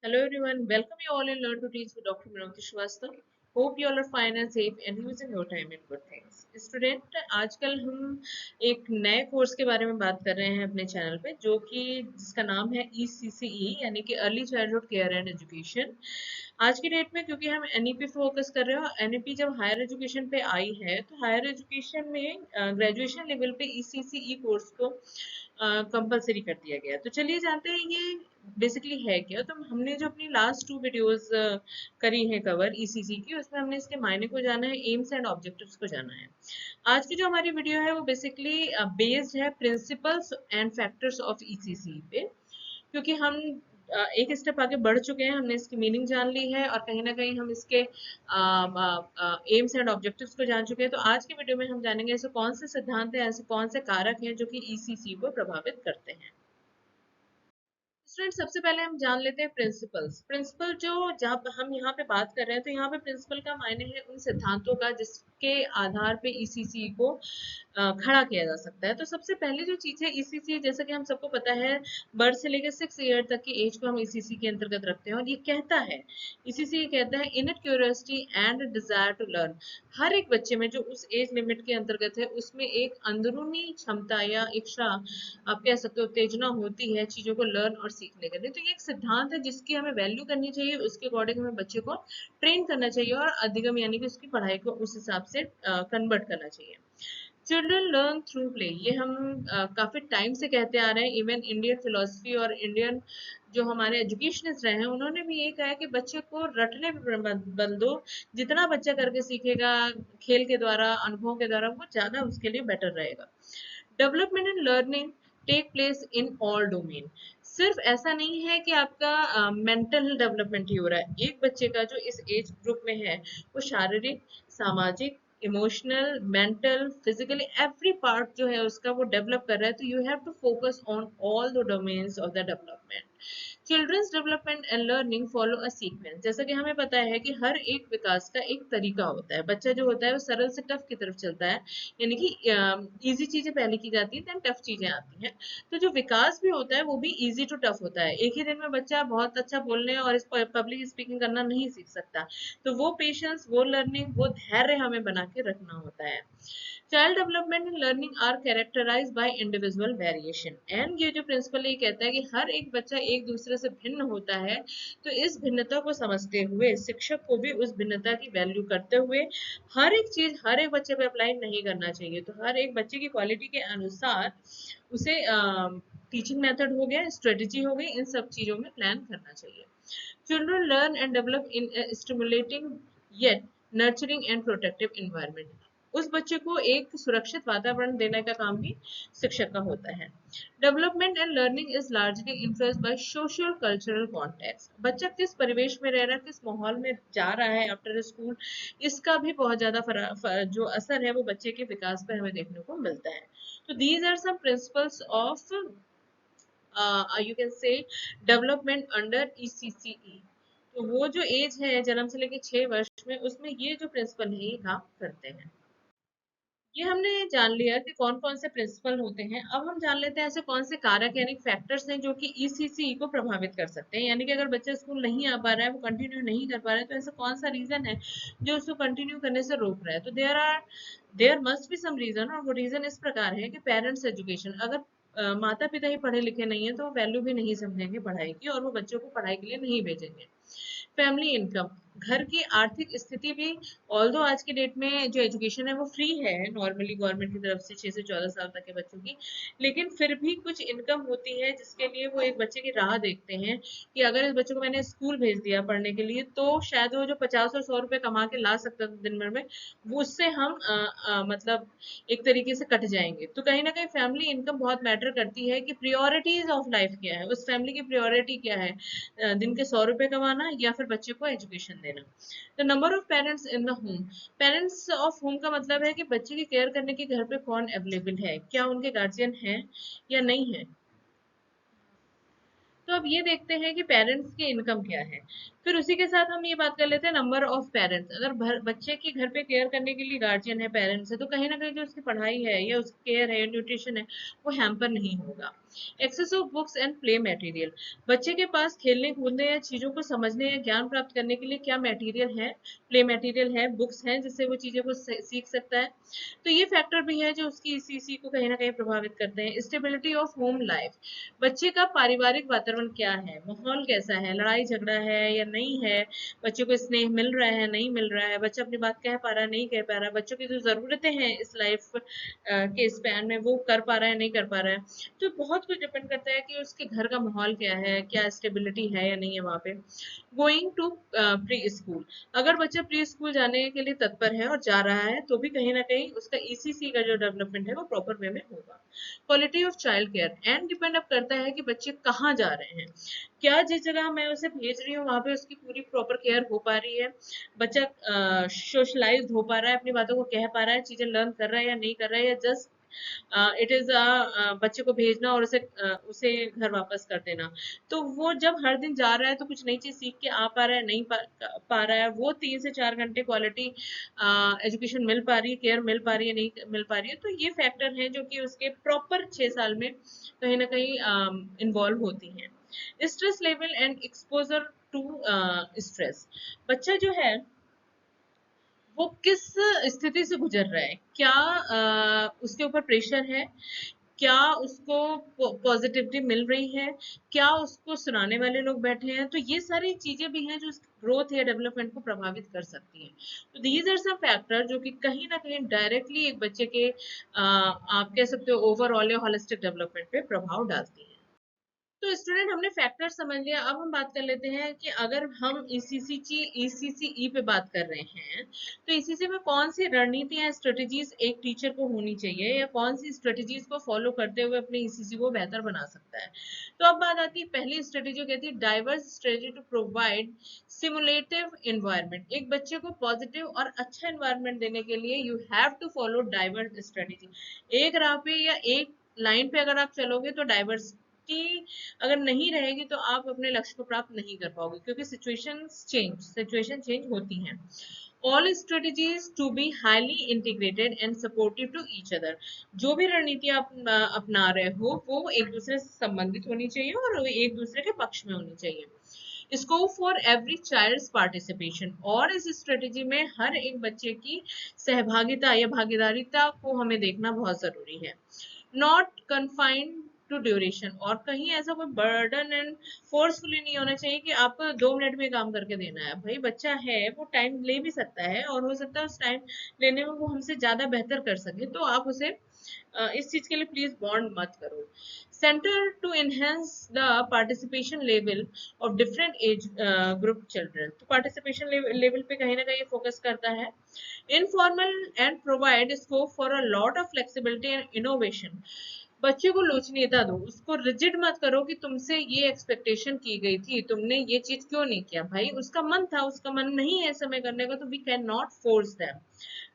Hello everyone, welcome you all in Learn to Teach with Dr. Minoti Shrivastava. Hope you all are fine and safe and using your time in good things. Student आजकल हम एक नए course के बारे में बात कर रहे हैं अपने चैनल पे जो कि जिसका नाम है ECCE यानी कि early childhood care and education. आज की डेट में क्योंकि हम NEP फोकस कर रहे हैं और NEP जब हायर एजुकेशन पे आई है तो हायर एजुकेशन में ग्रेजुएशन लेवल पे ECCE कोर्स को कंपलसरी कर दिया गया। तो चलिए जानते हैं ये बेसिकली है क्या। तो हमने जो अपनी लास्ट 2 वीडियोस करी है कवर ECC की, उसमें हमने इसके मायने को जाना है, एम्स एंड ऑब्जेक्टिव्स को जाना है। आज की जो हमारी वीडियो है वो बेसिकली बेस्ड है principles and factors of ECC पे, क्योंकि हम एक स्टेप आगे बढ़ चुके हैं, हमने इसकी मीनिंग जान ली है और कहीं ना कहीं हम इसके एम्स एंड ऑब्जेक्टिव्स को जान चुके हैं। तो आज की वीडियो में हम जानेंगे ऐसे कौन से सिद्धांत हैं, ऐसे कौन से कारक हैं जो कि ECC को प्रभावित करते हैं। स्टूडेंट सबसे पहले हम जान लेते हैं प्रिंसिपल्स। प्रिंसिपल जो जब हम यहाँ पे बात कर रहे हैं तो यहाँ पे प्रिंसिपल का मायने है उन सिद्धांतों का जिसके आधार पे ECC को खड़ा किया जा सकता है। तो सबसे पहले जो चीज है ECC, जैसा कि हम सबको पता है, बर्थ से लेकर 6 ईयर तक की एज को हम ECC के अंतर्गत रखते हैं और ये कहता है, ECC ये कहता है inner curiosity and desire to learn. हर एक बच्चे में जो उस एज लिमिट के अंतर्गत है उसमें एक अंदरूनी क्षमता या इच्छा, आप कह सकते हो उत्तेजना होती है चीजों को लर्न और सीखने के लिए। तो ये एक सिद्धांत है जिसकी हमें वैल्यू करनी चाहिए, उसके अकॉर्डिंग हमें बच्चे को ट्रेन करना चाहिए और अधिगम यानी कि उसकी पढ़ाई को उस हिसाब से कन्वर्ट करना चाहिए। चिल्ड्रन लर्न थ्रू प्ले, ये हम काफी टाइम से कहते आ रहे हैं। इवन इंडियन फिलोसफी और इंडियन जो हमारे एजुकेशनिस्ट रहे हैं उन्होंने भी ये कहा है कि बच्चे को रटने पे बल दो, जितना बच्चा करके सीखेगा खेल के द्वारा, अनुभवों के द्वारा, वो ज्यादा उसके लिए बेटर रहेगा। Development and learning take place in all domain. सिर्फ ऐसा नहीं है कि आपका मेंटल डेवलपमेंट ही हो रहा है। एक बच्चे का जो इस एज ग्रुप में है वो शारीरिक, सामाजिक, emotional, mental, physically every part जो है उसका वो डेवलप कर रहा है। तो you have to focus on all the domains of the development. Children's development and learning follow a sequence. जैसा कि हमें पता है कि हर एक विकास का एक तरीका होता है। बच्चा जो होता है वो सरल से टफ की तरफ चलता है, यानी कि इजी चीजें पहले की जाती है, देन टफ चीजें आती हैं। तो जो विकास भी होता है वो भी इजी टू टफ होता है। एक ही दिन में बच्चा बहुत अच्छा बोलने और इस पब्लिक स्पीकिंग करना नहीं सीख सकता। तो वो पेशेंस, वो लर्निंग, वो धैर्य हमें बना के रखना होता है। Child development and learning are characterise by individual variation. And ये जो प्रिंसिपल ये कहता है कि हर एक बच्चा एक दूसरे से भिन्न होता है। तो इस भिन्नता को समझते हुए शिक्षक को भी उस भिन्नता की वैल्यू करते हुए हर एक चीज हर एक बच्चे पे अप्लाई नहीं करना चाहिए। तो हर एक बच्चे की क्वालिटी के अनुसार उसे टीचिंग मेथड हो गया, स्ट्रेटेजी हो गई, इन सब चीजों में प्लान करना चाहिए। Children learn and develop in stimulating yet nurturing and protective environment. उस बच्चे को एक सुरक्षित वातावरण देने का काम भी शिक्षक का होता है। Development and learning is largely influenced by social cultural context. बच्चा किस परिवेश में रह रहा है, किस माहौल में जा रहा है आफ्टर स्कूल, इसका भी बहुत ज्यादा जो असर है वो बच्चे के विकास पर हमें देखने को मिलता है। तो these are some principles of you can say development under ECCE। तो वो जो एज है जन्म से लेकर 6 वर्ष में, उसमें ये जो प्रिंसिपल है ये काम करते हैं। ये हमने जान लिया कि कौन कौन से प्रिंसिपल होते हैं। अब हम जान लेते हैं ऐसे कौन से कारक यानी फैक्टर्स हैं जो कि ECCE को प्रभावित कर सकते हैं। यानी कि अगर बच्चा स्कूल नहीं आ पा रहा है, वो कंटिन्यू नहीं कर पा रहा है, तो ऐसा कौन सा रीजन है जो उसको कंटिन्यू करने से रोक रहा है। तो there must be some reason, और वो रीजन इस प्रकार है कि पेरेंट्स एजुकेशन। अगर माता पिता ही पढ़े लिखे नहीं है तो वो वैल्यू भी नहीं समझेंगे पढ़ाई की और वो बच्चों को पढ़ाई के लिए नहीं भेजेंगे। फैमिली इनकम, घर की आर्थिक स्थिति भी, ऑल्दो आज की डेट में जो एजुकेशन है वो फ्री है नॉर्मली गवर्नमेंट की तरफ से 6 से 14 साल तक के बच्चों की, लेकिन फिर भी कुछ इनकम होती है जिसके लिए वो एक बच्चे की राह देखते हैं कि अगर इस बच्चे को मैंने स्कूल भेज दिया पढ़ने के लिए तो शायद वो जो 50 और 100 रुपए कमा के ला सकता था दिन भर में, वो उससे हम मतलब एक तरीके से कट जाएंगे। तो कहीं ना कहीं फैमिली इनकम बहुत मैटर करती है कि प्रियोरिटीज ऑफ लाइफ क्या है, उस फैमिली की प्रियोरिटी क्या है, दिन के 100 रुपए कमाना या फिर बच्चे को एजुकेशन देना। The number of parents in the home, parents of home का मतलब है कि बच्चे की केयर करने के घर पे कौन अवेलेबल है, क्या उनके गार्जियन हैं या नहीं है। तो अब ये देखते हैं कि पेरेंट्स की इनकम क्या है। फिर उसी के साथ हम ये बात कर लेते हैं नंबर ऑफ पेरेंट्स। अगर बच्चे की घर पे केयर करने के लिए गार्जियन है, पेरेंट्स है, तो कहीं ना कहीं जो उसकी पढ़ाई है या उसकी केयर है, न्यूट्रिशन है, वो हैम्पर नहीं होगा। Access of books and play material, बच्चे के पास खेलने कूदने या चीजों को समझने या ज्ञान प्राप्त करने के लिए क्या मटेरियल है, प्ले मटेरियल है, बुक्स हैं जिससे वो चीजें को सीख सकता है। तो ये फैक्टर भी है जो उसकी ईसीसी को कहीं ना कहीं प्रभावित करते हैं। स्टेबिलिटी ऑफ होम लाइफ, बच्चे का पारिवारिक वातावरण क्या है, माहौल कैसा है, लड़ाई झगड़ा है या नहीं है, बच्चे को स्नेह मिल रहा है नहीं मिल रहा है, बच्चा अपनी बात कह पा रहा है नहीं कह पा रहा है, बच्चों की जो जरूरतें हैं इस लाइफ के स्पैन में वो कर पा रहा है नहीं कर पा रहा है। तो बहुत कुछ डिपेंड करता है कि उसके घर का माहौल क्या है, क्या स्टेबिलिटी है या नहीं है वहां पे। गोइंग टू प्री स्कूल, अगर बच्चा प्री स्कूल जाने के लिए तत्पर है और जा रहा है तो भी कहीं ना कहीं उसका ईसीसी का जो डेवलपमेंट है वो प्रॉपर वे में होगा। Quality of child care and depend up करता है कि बच्चे कहाँ जा रहे हैं, क्या जिस जगह मैं उसे भेज रही हूँ वहां पे उसकी पूरी प्रॉपर केयर हो पा रही है, बच्चा सोशलाइज हो पा रहा है, अपनी बातों को कह पा रहा है, चीजें लर्न कर रहा है या नहीं कर रहा है, या जस्ट इट इज बच्चे को भेजना और उसे घर वापस कर देना। तो वो जब हर दिन जा रहा है तो कुछ नई चीज सीख के आ पा रहा है नहीं पा रहा है, वो 3 से 4 घंटे क्वालिटी एजुकेशन मिल पा रही है, केयर मिल पा रही है नहीं मिल पा रही है, तो ये फैक्टर हैं जो कि उसके प्रॉपर 6 साल में कहीं ना कहीं इन्वॉल्व होती हैं। Stress level and exposure to stress, बच्चा जो है वो किस स्थिति से गुजर रहा है, क्या उसके ऊपर प्रेशर है, क्या उसको पॉजिटिविटी मिल रही है, क्या उसको सुनाने वाले लोग बैठे हैं, तो ये सारी चीजें भी हैं जो ग्रोथ या डेवलपमेंट को प्रभावित कर सकती हैं। तो दीज आर सम फैक्टर जो कि कहीं ना कहीं डायरेक्टली एक बच्चे के आप कह सकते हो ओवरऑल या होलिस्टिक डेवलपमेंट पे प्रभाव डालती हैं। तो स्टूडेंट हमने फैक्टर समझ लिया, अब हम बात कर लेते हैं कि अगर हम ईसीसी पे बात कर रहे हैं तो ईसीसी में कौन सी रणनीतियां स्ट्रेटेजीज एक टीचर को होनी चाहिए या कौन सी स्ट्रेटेजीज को फॉलो करते हुए अपने ईसीसी को बेहतर बना सकता है। तो अब बात आती है पहली स्ट्रेटेजी कहती है diverse strategy to provide simulative environment, एक बच्चे को पॉजिटिव और अच्छा इन्वायरमेंट देने के लिए you have to follow diverse strategy. एक राह पे या एक लाइन पे अगर आप चलोगे तो डाइवर्स की अगर नहीं रहेगी तो आप अपने लक्ष्य को प्राप्त नहीं कर पाओगे, क्योंकि सिचुएशन चेंज होती हैं। All strategies to be highly integrated and supportive to each other, जो भी रणनीति आप अपना रहे हो वो एक दूसरे से संबंधित होनी चाहिए और वो एक दूसरे के पक्ष में होनी चाहिए। Scope for every child's participation, और इस स्ट्रेटेजी में हर एक बच्चे की सहभागिता या भागीदारिता को हमें देखना बहुत जरूरी है। नॉट कन्फाइंड टू ड्यूरेशन, और कहीं ऐसा कोई बर्डन एंड फोर्सफुली नहीं होना चाहिए कि आपको 2 मिनट में काम करके देना है। भाई बच्चा है वो टाइम ले भी सकता है और हो सकता है उस टाइम लेने में वो हमसे ज्यादा बेहतर कर सके, तो आप उसे इस चीज के लिए प्लीज बॉन्ड मत करो। Centre to enhance the participation level of different age group children, तो पार्टिसिपेशन लेवल पे कहीं ना कहीं फोकस करता है। Informal and provide scope for a lot of flexibility and innovation, बच्चे को लोचनीयता दो, उसको रिजिड मत करो कि तुमसे ये एक्सपेक्टेशन की गई थी तुमने ये चीज क्यों नहीं किया। भाई उसका मन था, उसका मन नहीं है समय करने का, तो we can not force them.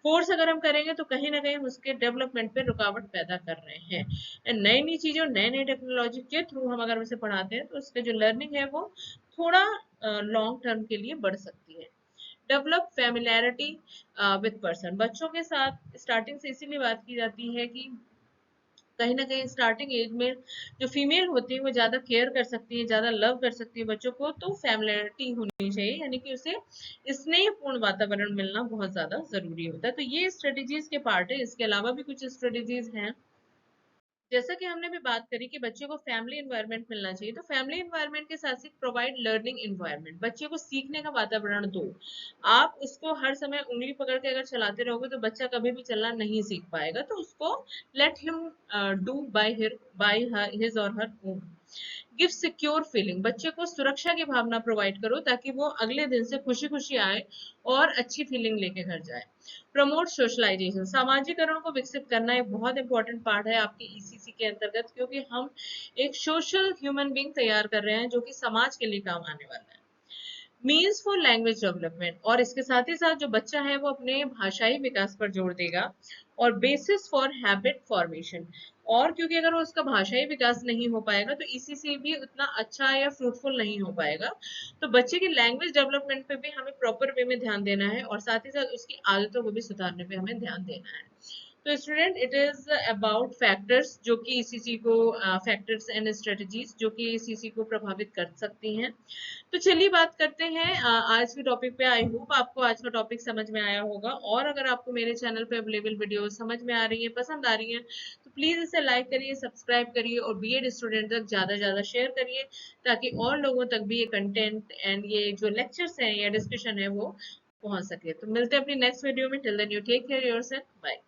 Force अगर हम करेंगे तो कहीं ना कहीं हम उसके डेवलपमेंट पे रुकावट पैदा कर रहे हैं। एंड नई नई चीजों नए नए टेक्नोलॉजी के थ्रू हम अगर उसे पढ़ाते हैं तो उसका जो लर्निंग है वो थोड़ा लॉन्ग टर्म के लिए बढ़ सकती है। डेवलप फेमिलियरिटी विद पर्सन, बच्चों के साथ स्टार्टिंग से इसीलिए बात की जाती है कि कहीं ना कहीं स्टार्टिंग एज में जो फीमेल होती है वो ज्यादा केयर कर सकती है, ज्यादा लव कर सकती है बच्चों को, तो फैमिलियरिटी होनी चाहिए, यानी कि उसे स्नेहपूर्ण वातावरण मिलना बहुत ज्यादा जरूरी होता है। तो ये स्ट्रेटेजीज के पार्ट है, इसके अलावा भी कुछ स्ट्रेटेजीज हैं। जैसा कि हमने भी बात करी कि बच्चे को फैमिली एनवायरनमेंट मिलना चाहिए, तो फैमिली एनवायरनमेंट के साथ साथ प्रोवाइड लर्निंग एनवायरनमेंट, बच्चे को सीखने का वातावरण दो। आप उसको हर समय उंगली पकड़ के अगर चलाते रहोगे तो बच्चा कभी भी चलना नहीं सीख पाएगा, तो उसको let him do by his or her own. Give secure feeling, बच्चे को सुरक्षा की भावना प्रोवाइड करो ताकि वो अगले दिन से खुशी खुशी आए और अच्छी फीलिंग लेके घर जाए। प्रमोट सोशलाइजेशन, सामाजिकरण को विकसित करना एक बहुत इंपॉर्टेंट पार्ट है आपके ईसीसी के अंतर्गत, क्योंकि हम एक सोशल ह्यूमन बींग तैयार कर रहे हैं जो कि समाज के लिए काम आने वाला है। मीन्स फॉर लैंग्वेज डेवलपमेंट, और इसके साथ ही साथ जो बच्चा है वो अपने भाषाई विकास पर जोर देगा। और बेसिस फॉर हैबिट फॉर्मेशन, और क्योंकि अगर वो उसका भाषाई विकास नहीं हो पाएगा तो इसी भी उतना अच्छा या फ्रूटफुल नहीं हो पाएगा। तो बच्चे की लैंग्वेज डेवलपमेंट पे भी हमें प्रॉपर वे में ध्यान देना है और साथ ही साथ उसकी आदतों को भी सुधारने पे हमें ध्यान देना है। तो student it is about factors जो कि ईसीसी को फैक्टर्स एंड स्ट्रेटजीज जो कि ईसीसी को प्रभावित कर सकती हैं। तो चलिए बात करते हैं आज के टॉपिक पे। आई होप आपको आज का टॉपिक समझ में आया होगा, और अगर आपको मेरे चैनल पे अवेलेबल वीडियो समझ में आ रही है, पसंद आ रही है, तो प्लीज इसे लाइक करिए, सब्सक्राइब करिए और बीएड स्टूडेंट तक ज्यादा से ज्यादा शेयर करिए, ताकि और लोगों तक भी ये कंटेंट एंड ये जो लेक्चर्स हैं या डिस्कशन है वो पहुंच सके। तो मिलते हैं अपनी नेक्स्ट वीडियो में। Till then you take care yourself, bye.